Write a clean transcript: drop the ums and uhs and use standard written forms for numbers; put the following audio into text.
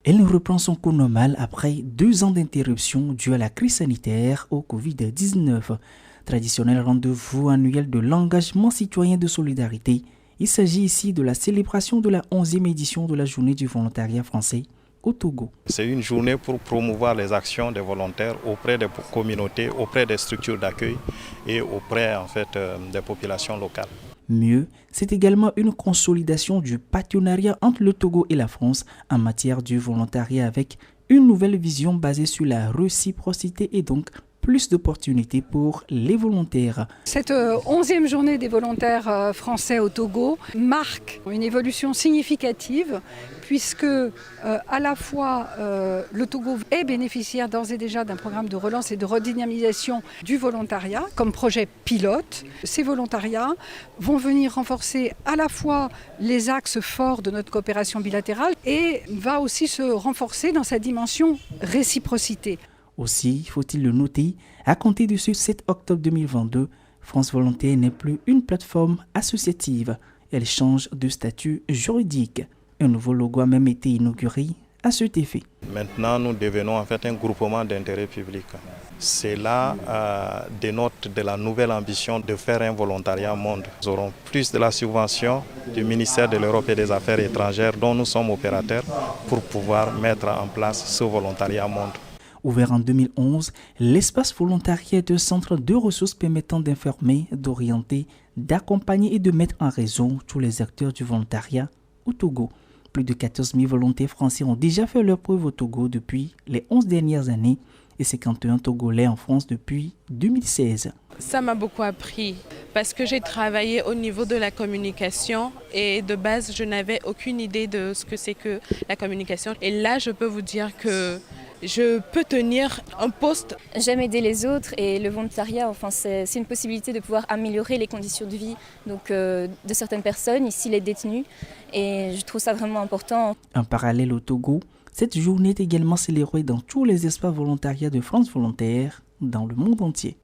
Elle reprend son cours normal après 2 ans d'interruption due à la crise sanitaire au Covid-19. Traditionnel rendez-vous annuel de l'engagement citoyen de solidarité, il s'agit ici de la célébration de la 11e édition de la journée du volontariat français au Togo. C'est une journée pour promouvoir les actions des volontaires auprès des communautés, auprès des structures d'accueil et auprès des populations locales. Mieux, c'est également une consolidation du partenariat entre le Togo et la France en matière du volontariat avec une nouvelle vision basée sur la réciprocité et donc plus d'opportunités pour les volontaires. Cette 11e journée des volontaires français au Togo marque une évolution significative puisque à la fois le Togo est bénéficiaire d'ores et déjà d'un programme de relance et de redynamisation du volontariat comme projet pilote. Ces volontariats vont venir renforcer à la fois les axes forts de notre coopération bilatérale et va aussi se renforcer dans sa dimension réciprocité. Aussi, faut-il le noter, à compter de ce 7 octobre 2022, France Volontaire n'est plus une plateforme associative. Elle change de statut juridique. Un nouveau logo a même été inauguré à cet effet. Maintenant, nous devenons un groupement d'intérêt public. Cela dénote de la nouvelle ambition de faire un volontariat monde. Nous aurons plus de la subvention du ministère de l'Europe et des Affaires étrangères dont nous sommes opérateurs pour pouvoir mettre en place ce volontariat monde. Ouvert en 2011, l'espace volontariat est un centre de ressources permettant d'informer, d'orienter, d'accompagner et de mettre en réseau tous les acteurs du volontariat au Togo. Plus de 14 000 volontaires français ont déjà fait leur preuve au Togo depuis les 11 dernières années et 51 Togolais en France depuis 2016. Ça m'a beaucoup appris parce que j'ai travaillé au niveau de la communication et de base je n'avais aucune idée de ce que c'est que la communication. Et là je peux vous dire que je peux tenir un poste. J'aime aider les autres et le volontariat, c'est une possibilité de pouvoir améliorer les conditions de vie de certaines personnes, ici les détenus, et je trouve ça vraiment important. En parallèle au Togo, cette journée est également célébrée dans tous les espaces volontariats de France Volontaire dans le monde entier.